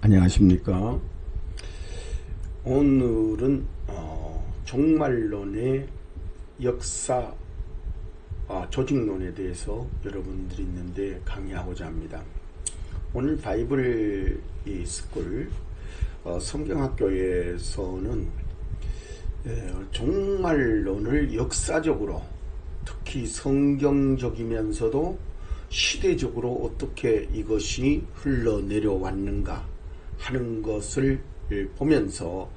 안녕하십니까. 오늘은 종말론의 역사, 조직론에 대해서 여러분들이 있는데 강의하고자 합니다. 오늘 바이블 스쿨 성경학교에서는 종말론을 역사적으로, 특히 성경적이면서도 시대적으로 어떻게 이것이 흘러내려왔는가 하는 것을 보면서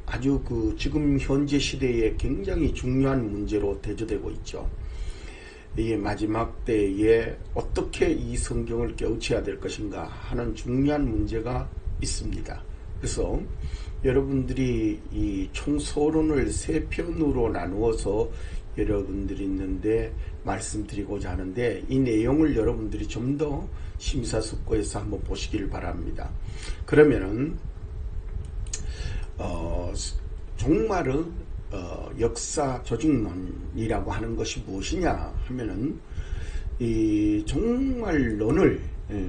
아주 지금 현재 시대에 굉장히 중요한 문제로 대두되고 있죠. 이 마지막 때에 어떻게 이 성경을 깨우쳐야 될 것인가 하는 중요한 문제가 있습니다. 그래서 여러분들이 이 총서론을 세 편으로 나누어서 여러분들이 있는데 말씀드리고자 하는데, 이 내용을 여러분들이 좀 더 심사숙고해서 한번 보시길 바랍니다. 그러면은 종말의 역사 조직론이라고 하는 것이 무엇이냐 하면은, 이 종말론을,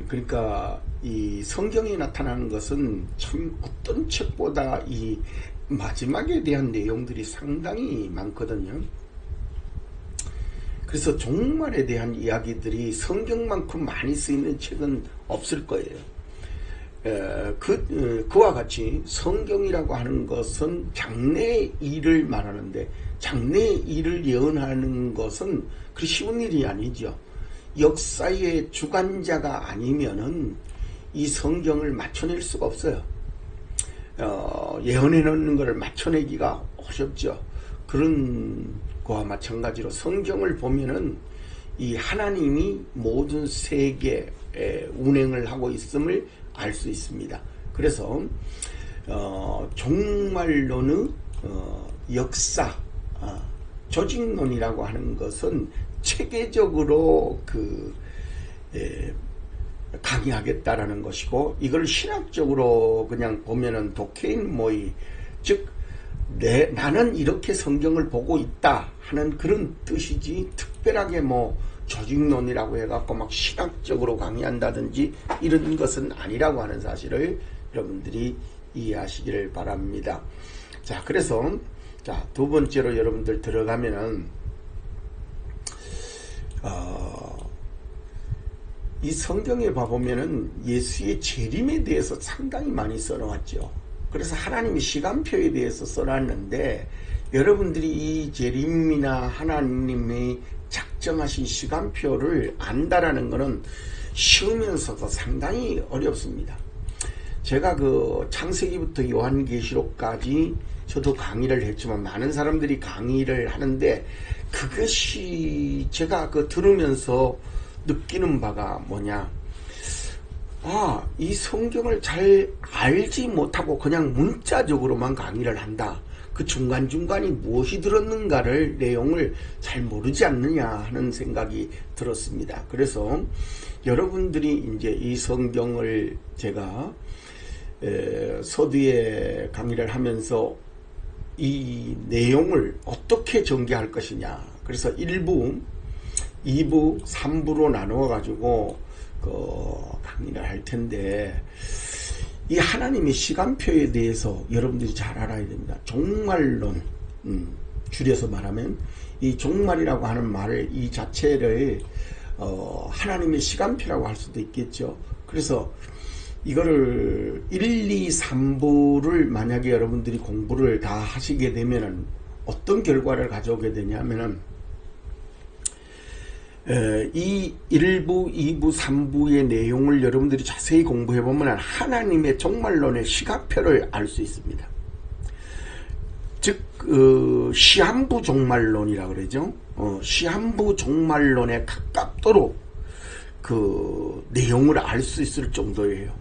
그러니까 이 성경에 나타나는 것은 참 어떤 책보다 이 마지막에 대한 내용들이 상당히 많거든요. 그래서 종말에 대한 이야기들이 성경만큼 많이 쓰이는 책은 없을 거예요. 그와 같이 성경이라고 하는 것은 장래의 일을 말하는데, 장래의 일을 예언하는 것은 그리 쉬운 일이 아니죠. 역사의 주관자가 아니면은 이 성경을 맞춰낼 수가 없어요. 예언해 놓는 것을 맞춰내기가 어렵죠. 그런 거와 마찬가지로 성경을 보면은 이 하나님이 모든 세계에 운행을 하고 있음을 알 수 있습니다. 그래서 종말론의 역사 조직론이라고 하는 것은 체계적으로 강의하겠다라는 것이고, 이걸 신학적으로 그냥 보면은 독해인 모의, 즉 나는 이렇게 성경을 보고 있다 하는 그런 뜻이지, 특별하게 조직론이라고 해갖고 막 신학적으로 강의한다든지 이런 것은 아니라고 하는 사실을 여러분들이 이해하시기를 바랍니다. 자, 그래서 두 번째로 여러분들 들어가면은 이 성경에 봐보면은 예수의 재림에 대해서 상당히 많이 써놓았죠. 그래서 하나님이 시간표에 대해서 써놨는데, 여러분들이 이 재림이나 하나님의 작정하신 시간표를 안다라는 것은 쉬우면서도 상당히 어렵습니다. 제가 창세기부터 요한계시록까지 저도 강의를 했지만, 많은 사람들이 강의를 하는데, 그것이 제가 들으면서 느끼는 바가 뭐냐, 이 성경을 잘 알지 못하고 그냥 문자적으로만 강의를 한다. 그 중간중간이 무엇이 들었는가를, 내용을 잘 모르지 않느냐 하는 생각이 들었습니다. 그래서 여러분들이 이제 이 성경을 제가 서두에 강의를 하면서 이 내용을 어떻게 전개할 것이냐, 그래서 1부, 2부, 3부로 나누어 가지고 강의를 할 텐데, 이 하나님의 시간표에 대해서 여러분들이 잘 알아야 됩니다. 종말론, 줄여서 말하면 이 종말이라고 하는 말을, 이 자체를 하나님의 시간표라고 할 수도 있겠죠. 그래서 이거를 1, 2, 3부를 만약에 여러분들이 공부를 다 하시게 되면은 어떤 결과를 가져오게 되냐면은, 이 1부, 2부, 3부의 내용을 여러분들이 자세히 공부해보면 하나님의 종말론의 시각표를 알 수 있습니다. 즉 시한부 종말론이라고 그러죠. 시한부 종말론에 가깝도록 내용을 알 수 있을 정도예요.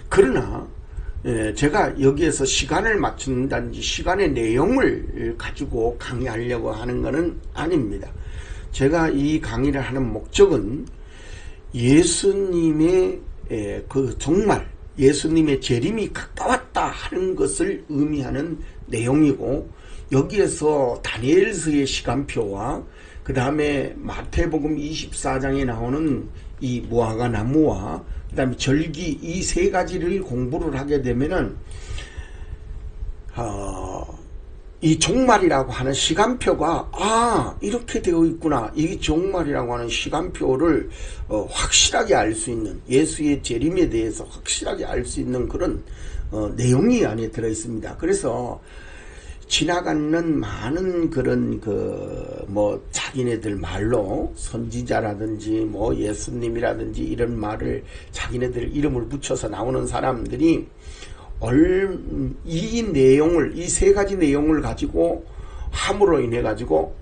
그러나 제가 여기에서 시간을 맞춘다든지 시간의 내용을 가지고 강의하려고 하는 것은 아닙니다. 제가 이 강의를 하는 목적은 예수님의 종말, 예수님의 재림이 가까웠다 하는 것을 의미하는 내용이고, 여기에서 다니엘서의 시간표와 그 다음에 마태복음 24장에 나오는 이 무화과 나무와 그 다음에 절기, 이 세 가지를 공부를 하게 되면은 이 종말이라고 하는 시간표가 이렇게 되어 있구나. 이 종말이라고 하는 시간표를 확실하게 알 수 있는, 예수의 재림에 대해서 확실하게 알 수 있는 그런 내용이 안에 들어 있습니다. 그래서 지나가는 많은 그런 자기네들 말로 선지자라든지 뭐 예수님이라든지 이런 말을 자기네들 이름을 붙여서 나오는 사람들이 이 내용을, 이 세 가지 내용을 가지고 함으로 인해 가지고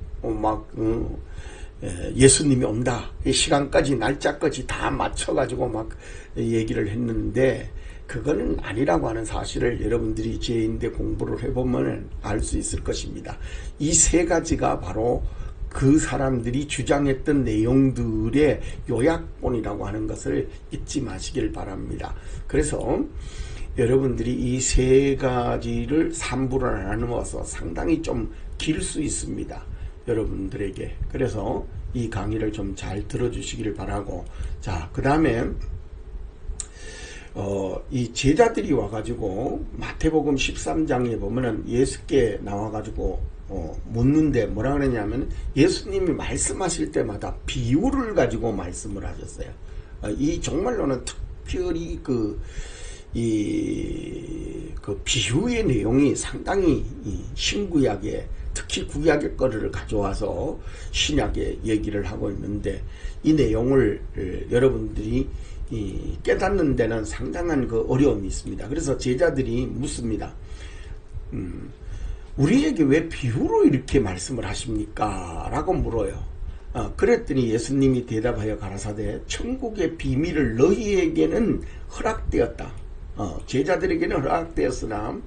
예수님이 온다, 이 시간까지 날짜까지 다 맞춰 가지고 막 얘기를 했는데, 그거는 아니라고 하는 사실을 여러분들이 제인대 공부를 해보면 알 수 있을 것입니다. 이 세 가지가 바로 그 사람들이 주장했던 내용들의 요약본이라고 하는 것을 잊지 마시길 바랍니다. 그래서 여러분들이 이 세 가지를 3부로 나누어서 상당히 좀 길 수 있습니다, 여러분들에게. 그래서 이 강의를 좀 잘 들어주시기를 바라고, 자, 그 다음에 이 제자들이 와가지고 마태복음 13장에 보면은 예수께 나와가지고 묻는데 뭐라 그러냐면, 예수님이 말씀하실 때마다 비유를 가지고 말씀을 하셨어요. 이 정말로는 특별히 그 비유의 내용이 상당히 신구약에, 특히 구약의 거를 가져와서 신약에 얘기를 하고 있는데, 이 내용을 여러분들이 깨닫는 데는 상당한 그 어려움이 있습니다. 그래서 제자들이 묻습니다. 우리에게 왜 비유로 이렇게 말씀을 하십니까? 라고 물어요. 그랬더니 예수님이 대답하여 가라사대, 천국의 비밀을 너희에게는 허락되었다. 제자들에게는 허락되었으나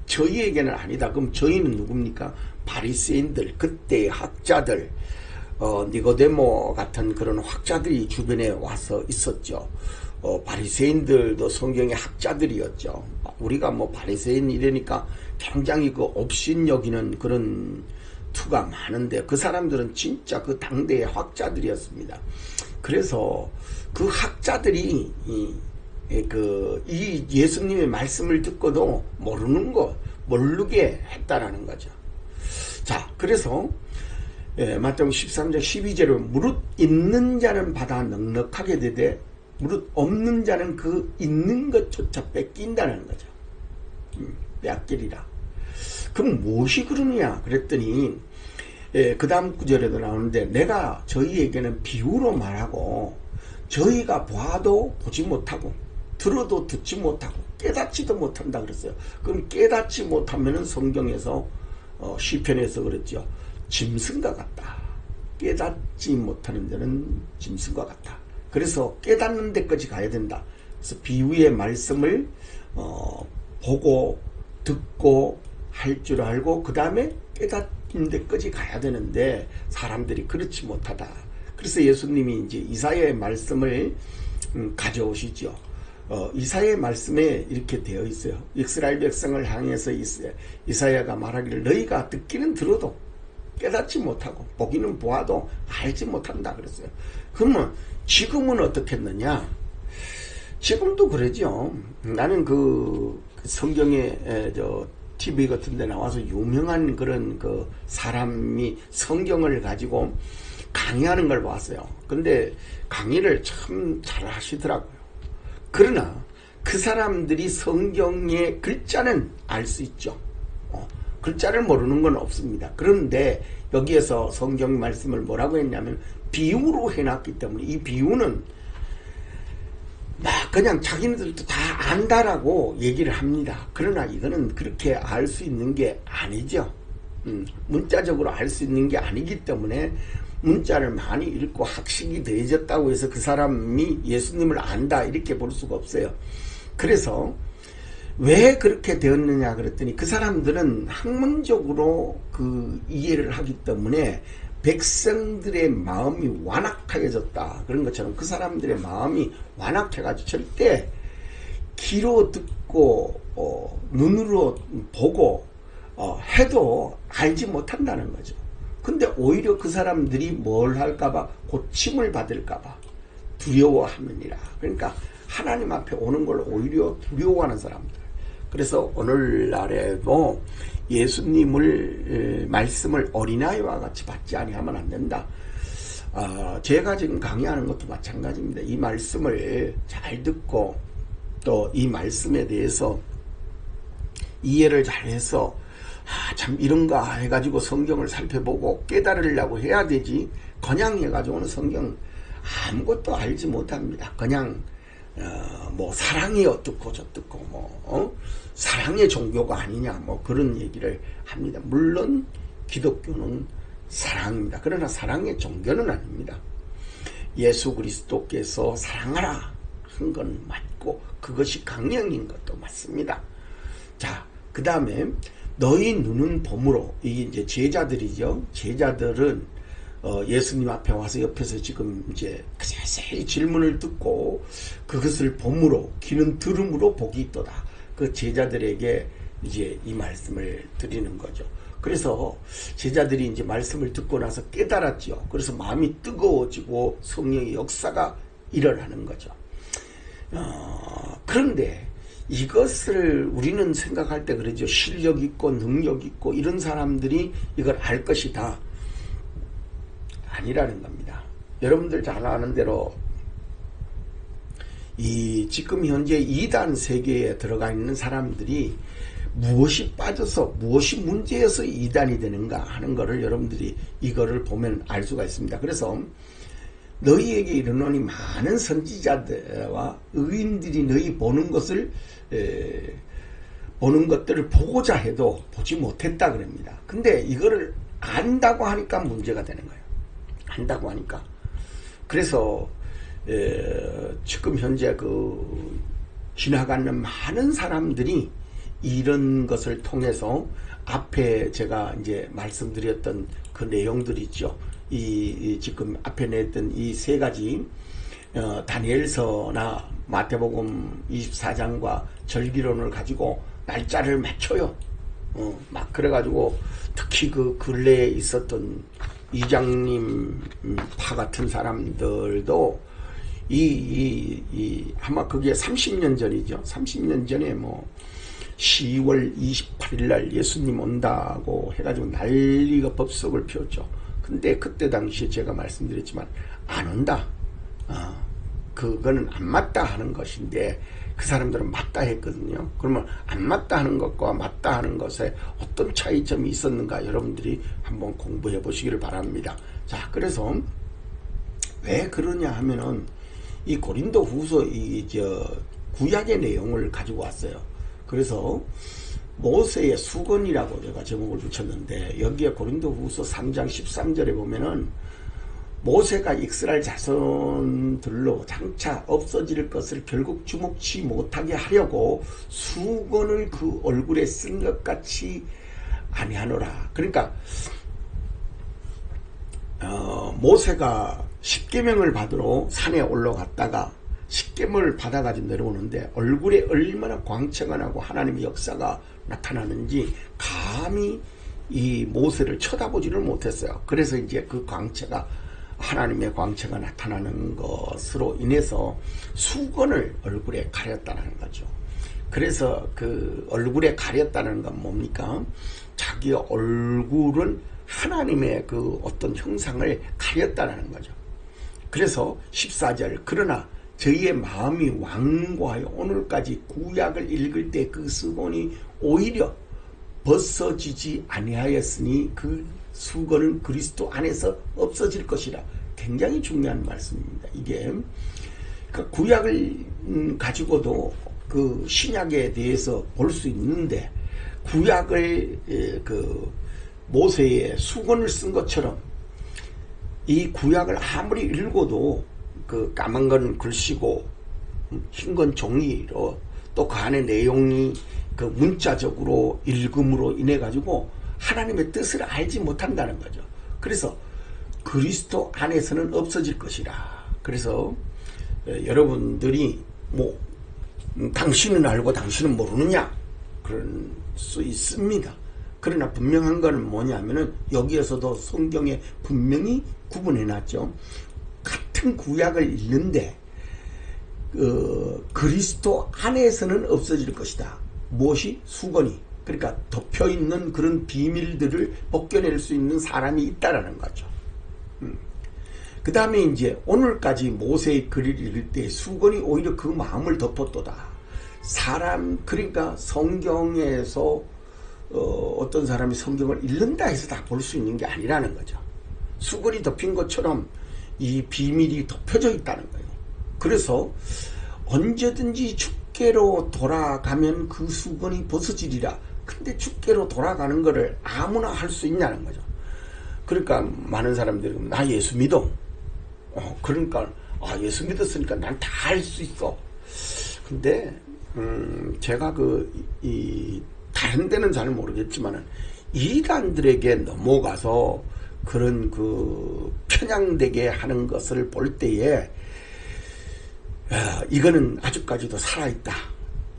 저희에게는 아니다. 그럼 저희는 누굽니까? 바리새인들, 그때의 학자들, 니고데모 같은 그런 학자들이 주변에 와서 있었죠. 바리새인들도 성경의 학자들이었죠. 우리가 뭐 바리새인 이러니까 굉장히 그 업신여기는 그런 투가 많은데, 그 사람들은 진짜 그 당대의 학자들이었습니다. 그래서 그 학자들이 이 예수님의 말씀을 듣고도 모르게 했다라는 거죠. 자, 그래서 마태복음 13장 12절에 무릇 있는 자는 받아 넉넉하게 되되 무릇 없는 자는 그 있는 것조차 뺏긴다는 거죠. 빼앗기리라. 그럼 무엇이 그러느냐 그랬더니 그 다음 구절에도 나오는데, 내가 저희에게는 비유로 말하고 저희가 봐도 보지 못하고 들어도 듣지 못하고 깨닫지도 못한다 그랬어요. 그럼 깨닫지 못하면은 성경에서 시편에서 그랬죠. 짐승과 같다. 깨닫지 못하는 데는 짐승과 같다. 그래서 깨닫는 데까지 가야 된다. 그래서 비유의 말씀을 보고 듣고 할 줄 알고 그 다음에 깨닫는 데까지 가야 되는데, 사람들이 그렇지 못하다. 그래서 예수님이 이제 이사야의 말씀을 가져오시죠. 이사야의 말씀에 이렇게 되어 있어요. 이스라엘 백성을 향해서 이사야가 말하기를, 너희가 듣기는 들어도 깨닫지 못하고 보기는 보아도 알지 못한다 그랬어요. 그러면 지금은 어떻겠느냐? 지금도 그러죠. 나는 그 성경에 TV 같은 데 나와서 유명한 그런 그 사람이 성경을 가지고 강의하는 걸 봤어요. 근데 강의를 참 잘 하시더라고요. 그러나 그 사람들이 성경의 글자는 알 수 있죠. 글자를 모르는 건 없습니다. 그런데 여기에서 성경 말씀을 뭐라고 했냐면 비유로 해놨기 때문에, 이 비유는 막 그냥 자기네들도 다 안다라고 얘기를 합니다. 그러나 이거는 그렇게 알 수 있는 게 아니죠. 문자적으로 알 수 있는 게 아니기 때문에, 문자를 많이 읽고 학식이 더해졌다고 해서 그 사람이 예수님을 안다 이렇게 볼 수가 없어요. 그래서 왜 그렇게 되었느냐 그랬더니, 그 사람들은 학문적으로 그 이해를 하기 때문에 백성들의 마음이 완악해졌다. 그런 것처럼 그 사람들의 마음이 완악해가지고 절대 귀로 듣고 눈으로 보고 해도 알지 못한다는 거죠. 근데 오히려 그 사람들이 뭘 할까봐, 고침을 받을까봐 두려워하느니라. 그러니까 하나님 앞에 오는 걸 오히려 두려워하는 사람들. 그래서 오늘날에도 예수님을 말씀을 어린아이와 같이 받지 아니하면 안 된다. 제가 지금 강의하는 것도 마찬가지입니다. 이 말씀을 잘 듣고 또 이 말씀에 대해서 이해를 잘해서 참 이런가 해가지고 성경을 살펴보고 깨달으려고 해야 되지, 그냥 해가지고는 성경 아무것도 알지 못합니다. 그냥 뭐 사랑이 어떻고 저떻고 사랑의 종교가 아니냐 그런 얘기를 합니다. 물론 기독교는 사랑입니다. 그러나 사랑의 종교는 아닙니다. 예수 그리스도께서 사랑하라 한 건 맞고 그것이 강령인 것도 맞습니다. 자, 그 다음에 너희 눈은 봄으로, 이게 이제 제자들이죠. 제자들은 예수님 앞에 와서 옆에서 지금 이제 자세히 질문을 듣고 그것을 봄으로, 귀는 들음으로 복이 있도다. 그 제자들에게 이제 이 말씀을 드리는 거죠. 그래서 제자들이 이제 말씀을 듣고 나서 깨달았죠. 그래서 마음이 뜨거워지고 성령의 역사가 일어나는 거죠. 그런데 이것을 우리는 생각할 때 그러죠. 실력 있고 능력 있고 이런 사람들이 이걸 알 것이다. 아니라는 겁니다. 여러분들 잘 아는 대로 이 지금 현재 2단 세계에 들어가 있는 사람들이 무엇이 빠져서 무엇이 문제여서 2단이 되는가 하는 것을 여러분들이 이거를 보면 알 수가 있습니다. 그래서 너희에게 이르노니 많은 선지자들과 의인들이 너희 보는 것들을 보고자 해도 보지 못했다 그럽니다. 근데 이거를 안다고 하니까 문제가 되는 거예요. 안다고 하니까. 그래서 지금 현재 지나가는 많은 사람들이 이런 것을 통해서 앞에 제가 이제 말씀드렸던 그 내용들이 있죠. 지금 앞에 냈던 이 세 가지, 다니엘서나 마태복음 24장과 절기론을 가지고 날짜를 맞춰요. 막 그래가지고 특히 그 근래에 있었던 이장님 파 같은 사람들도 아마 그게 30년 전이죠. 30년 전에 10월 28일 날 예수님 온다고 해가지고 난리가 법석을 피웠죠. 근데 그때 당시에 제가 말씀드렸지만 안 온다. 그거는 안 맞다 하는 것인데 그 사람들은 맞다 했거든요. 그러면 안 맞다 하는 것과 맞다 하는 것에 어떤 차이점이 있었는가 여러분들이 한번 공부해 보시기를 바랍니다. 자, 그래서 왜 그러냐 하면은 이 고린도 후서 구약의 내용을 가지고 왔어요. 그래서 모세의 수건이라고 제가 제목을 붙였는데 여기에 고린도 후서 3장 13절에 보면은 모세가 이스라엘 자손들로 장차 없어질 것을 결국 주목치 못하게 하려고 수건을 그 얼굴에 쓴 것 같이 아니하노라. 그러니까 모세가 십계명을 받으러 산에 올라갔다가 십계명을 받아가지고 내려오는데 얼굴에 얼마나 광채가 나고 하나님의 역사가 나타나는지 감히 이 모세를 쳐다보지를 못했어요. 그래서 이제 그 광채가, 하나님의 광채가 나타나는 것으로 인해서 수건을 얼굴에 가렸다는 거죠. 그래서 그 얼굴에 가렸다는 건 뭡니까? 자기 얼굴은 하나님의 그 어떤 형상을 가렸다는 거죠. 그래서 14절, 그러나 저희의 마음이 완고하여 오늘까지 구약을 읽을 때 그 수건이 오히려 벗어지지 아니하였으니 그 수건은 그리스도 안에서 없어질 것이라. 굉장히 중요한 말씀입니다. 이게 그러니까 구약을 가지고도 그 신약에 대해서 볼 수 있는데 구약을 모세의 수건을 쓴 것처럼 이 구약을 아무리 읽어도 그 까만 건 글씨고 흰 건 종이로 또 그 안에 내용이 그 문자적으로 읽음으로 인해 가지고 하나님의 뜻을 알지 못한다는 거죠. 그래서 그리스도 안에서는 없어질 것이라. 그래서 여러분들이 당신은 알고 당신은 모르느냐 그럴 수 있습니다. 그러나 분명한 것은 뭐냐면은 여기에서도 성경에 분명히 구분해 놨죠. 같은 구약을 읽는데 그리스도 안에서는 없어질 것이다. 무엇이? 수건이. 그러니까 덮여있는 그런 비밀들을 벗겨낼 수 있는 사람이 있다라는 거죠. 그 다음에 이제 오늘까지 모세의 글을 읽을 때 수건이 오히려 그 마음을 덮었도다. 그러니까 성경에서 어떤 사람이 성경을 읽는다 해서 다 볼 수 있는 게 아니라는 거죠. 수건이 덮인 것처럼 이 비밀이 덮여져 있다는 거예요. 그래서 언제든지 주께로 돌아가면 그 수건이 벗어지리라. 근데 주께로 돌아가는 거를 아무나 할 수 있냐는 거죠. 그러니까 많은 사람들이 나 예수 믿어. 그러니까 예수 믿었으니까 난 다 할 수 있어. 근데 제가 다른 데는 잘 모르겠지만은 이단들에게 넘어가서 그런 편향되게 하는 것을 볼 때에 이거는 아직까지도 살아있다.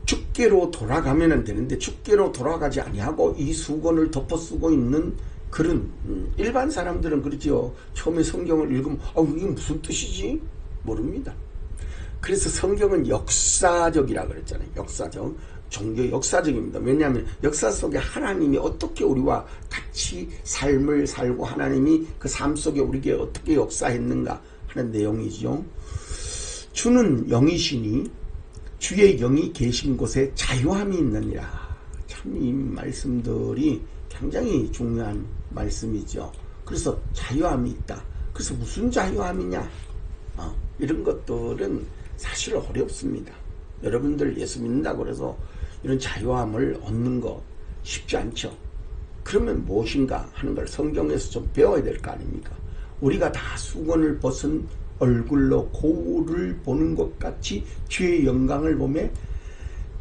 주께로 돌아가면 되는데 주께로 돌아가지 아니하고 이 수건을 덮어 쓰고 있는 그런 일반 사람들은 그렇죠. 처음에 성경을 읽으면 이게 무슨 뜻이지? 모릅니다. 그래서 성경은 역사적이라 그랬잖아요. 역사적. 종교 역사적입니다. 왜냐하면 역사 속에 하나님이 어떻게 우리와 같이 삶을 살고 하나님이 그 삶 속에 우리에게 어떻게 역사했는가 하는 내용이죠. 주는 영이시니 주의 영이 계신 곳에 자유함이 있느니라. 참 이 말씀들이 굉장히 중요한 말씀이죠. 그래서 자유함이 있다. 그래서 무슨 자유함이냐? 이런 것들은 사실 어렵습니다. 여러분들 예수 믿는다고 그래서 이런 자유함을 얻는 거 쉽지 않죠. 그러면 무엇인가 하는 걸 성경에서 좀 배워야 될 거 아닙니까? 우리가 다 수건을 벗은 얼굴로 거울을 보는 것 같이 주의 영광을 보며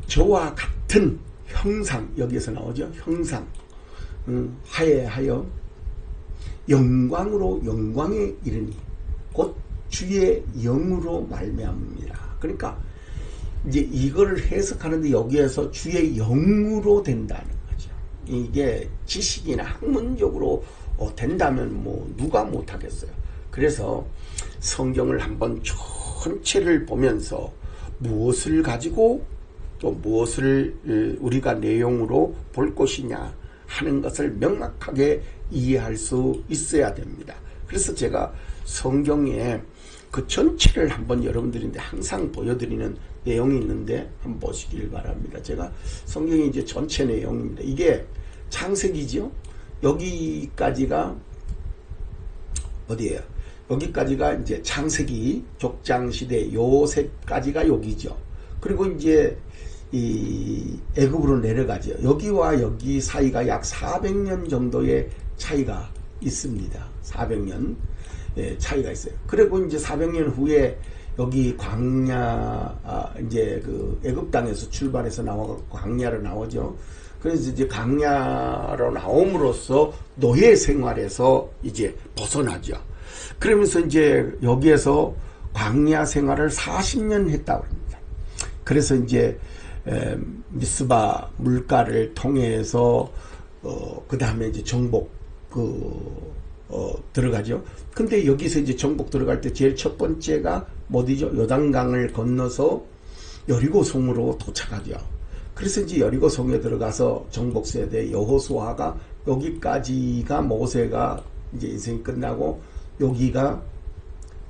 저와 같은 형상, 여기에서 나오죠. 형상 하여 영광으로 영광에 이르니 곧 주의 영으로 말미암습니다. 그러니까 이제 이거를 해석하는데 여기에서 주의 영으로 된다는 거죠. 이게 지식이나 학문적으로 된다면 뭐 누가 못하겠어요. 그래서 성경을 한번 전체를 보면서 무엇을 가지고 또 무엇을 우리가 내용으로 볼 것이냐 하는 것을 명확하게 이해할 수 있어야 됩니다. 그래서 제가 성경에 그 전체를 한번 여러분들인데 항상 보여드리는 내용이 있는데 한번 보시길 바랍니다. 제가 성경의 이제 전체 내용입니다. 이게 창세기죠. 여기까지가 어디예요? 여기까지가 이제 창세기 족장시대 요셉까지가 여기죠. 그리고 이제 이 애굽으로 내려가죠. 여기와 여기 사이가 약 400년 정도의 차이가 있습니다. 400년 차이가 있어요. 그리고 이제 400년 후에 여기 광야 이제 그 애굽 땅에서 출발해서 나와 광야로 나오죠. 그래서 이제 광야로 나옴으로써 노예 생활에서 이제 벗어나죠. 그러면서 이제 여기에서 광야 생활을 40년 했다고 합니다. 그래서 이제 미스바 물가를 통해서 그 다음에 이제 정복 들어가죠. 근데 여기서 이제 정복 들어갈 때 제일 첫 번째가 어디죠? 요단강을 건너서 여리고성으로 도착하죠. 그래서 이제 여리고성에 들어가서 정복 세대 여호수아가 여기까지가 모세가 이제 인생이 끝나고 여기가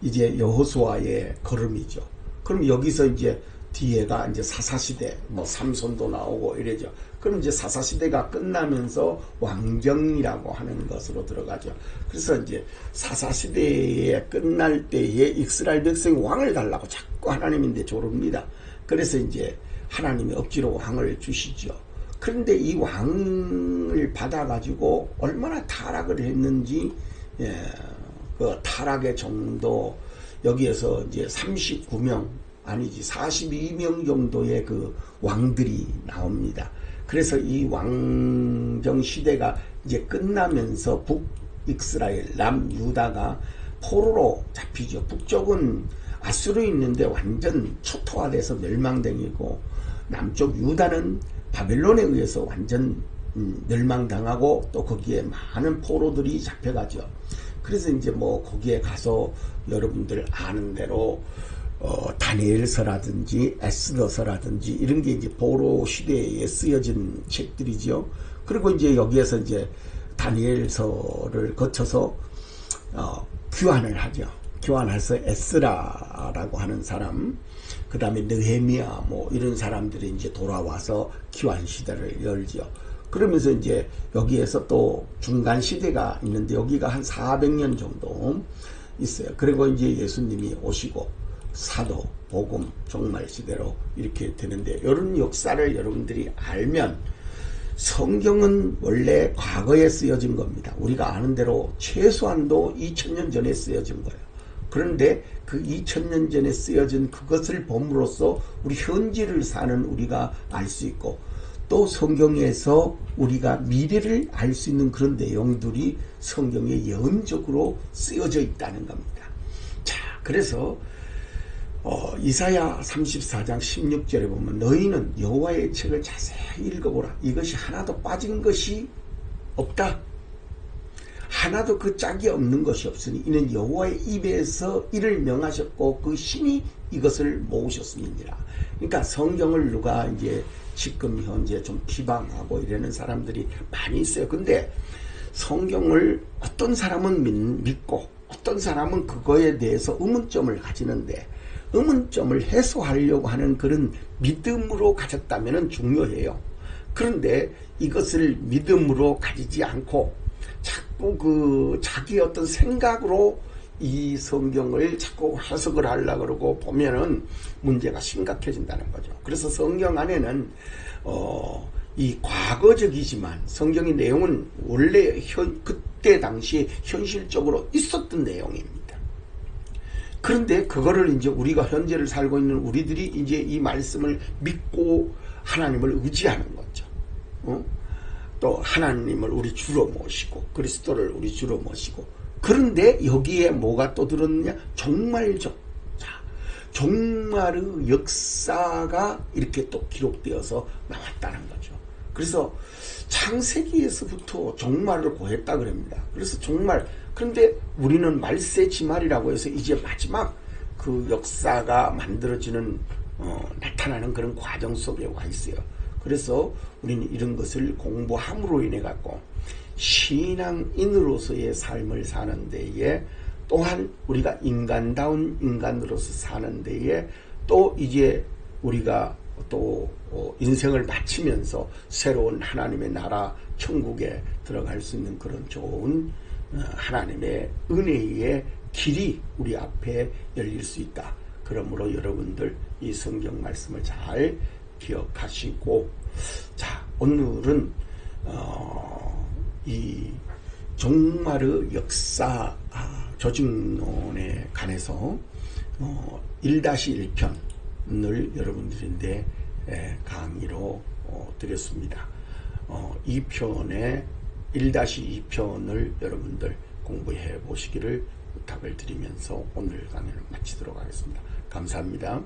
이제 여호수아의 걸음이죠. 그럼 여기서 이제 뒤에가 이제 사사시대, 뭐 삼손도 나오고 이래죠. 그럼 이제 사사시대가 끝나면서 왕정이라고 하는 것으로 들어가죠. 그래서 이제 사사시대에 끝날 때에 이스라엘 백성이 왕을 달라고 자꾸 하나님인데 조릅니다. 그래서 이제 하나님이 억지로 왕을 주시죠. 그런데 이 왕을 받아가지고 얼마나 타락을 했는지, 그 타락의 정도, 여기에서 이제 39명, 아니지 42명 정도의 그 왕들이 나옵니다. 그래서 이 왕정 시대가 이제 끝나면서 북이스라엘, 남유다가 포로로 잡히죠. 북쪽은 아수르 있는데 완전 초토화돼서 멸망당이고, 남쪽 유다는 바벨론에 의해서 완전 멸망당하고 또 거기에 많은 포로들이 잡혀가죠. 그래서 이제 뭐 거기에 가서 여러분들 아는 대로 다니엘서라든지 에스더서라든지 이런 게 이제 보로 시대에 쓰여진 책들이죠. 그리고 이제 여기에서 이제 다니엘서를 거쳐서 교환을 하죠. 교환해서 에스라라고 하는 사람, 그 다음에 느헤미야 뭐 이런 사람들이 이제 돌아와서 교환 시대를 열죠. 그러면서 이제 여기에서 또 중간 시대가 있는데 여기가 한 400년 정도 있어요. 그리고 이제 예수님이 오시고 사도, 복음, 종말 시대로 이렇게 되는데 이런 역사를 여러분들이 알면 성경은 원래 과거에 쓰여진 겁니다. 우리가 아는 대로 최소한도 2000년 전에 쓰여진 거예요. 그런데 그 2000년 전에 쓰여진 그것을 봄으로써 우리 현지를 사는 우리가 알 수 있고 또 성경에서 우리가 미래를 알 수 있는 그런 내용들이 성경에 예언적으로 쓰여져 있다는 겁니다. 자, 그래서 이사야 34장 16절에 보면 너희는 여호와의 책을 자세히 읽어보라. 이것이 하나도 빠진 것이 없다. 하나도 그 짝이 없는 것이 없으니 이는 여호와의 입에서 이를 명하셨고 그 신이 이것을 모으셨음이니라. 그러니까 성경을 누가 이제 지금 현재 좀 비방하고 이러는 사람들이 많이 있어요. 근데 성경을 어떤 사람은 믿고 어떤 사람은 그거에 대해서 의문점을 가지는데 의문점을 해소하려고 하는 그런 믿음으로 가졌다면 중요해요. 그런데 이것을 믿음으로 가지지 않고 자꾸 자기 어떤 생각으로 이 성경을 자꾸 해석을 하려고 그러고 보면은 문제가 심각해진다는 거죠. 그래서 성경 안에는 이 과거적이지만 성경의 내용은 원래 그때 당시 현실적으로 있었던 내용입니다. 그런데 그거를 이제 우리가 현재를 살고 있는 우리들이 이제 이 말씀을 믿고 하나님을 의지하는 거죠. 또 하나님을 우리 주로 모시고 그리스도를 우리 주로 모시고 그런데 여기에 뭐가 또 들었느냐? 종말적. 자, 종말의 역사가 이렇게 또 기록되어서 나왔다는 거죠. 그래서 창세기에서부터 종말을 고했다 그럽니다. 그래서 종말, 그런데 우리는 말세지말이라고 해서 이제 마지막 그 역사가 만들어지는 나타나는 그런 과정 속에 와 있어요. 그래서 우리는 이런 것을 공부함으로 인해 갖고 신앙인으로서의 삶을 사는 데에 또한 우리가 인간다운 인간으로서 사는 데에 또 이제 우리가 또 인생을 마치면서 새로운 하나님의 나라 천국에 들어갈 수 있는 그런 좋은 하나님의 은혜의 길이 우리 앞에 열릴 수 있다. 그러므로 여러분들 이 성경 말씀을 잘 기억하시고, 자, 오늘은 이 종말의 역사 조직론에 관해서 1-1편을 여러분들인데 강의로 드렸습니다. 2편에 1-2편을 여러분들 공부해 보시기를 부탁을 드리면서 오늘 강의를 마치도록 하겠습니다. 감사합니다.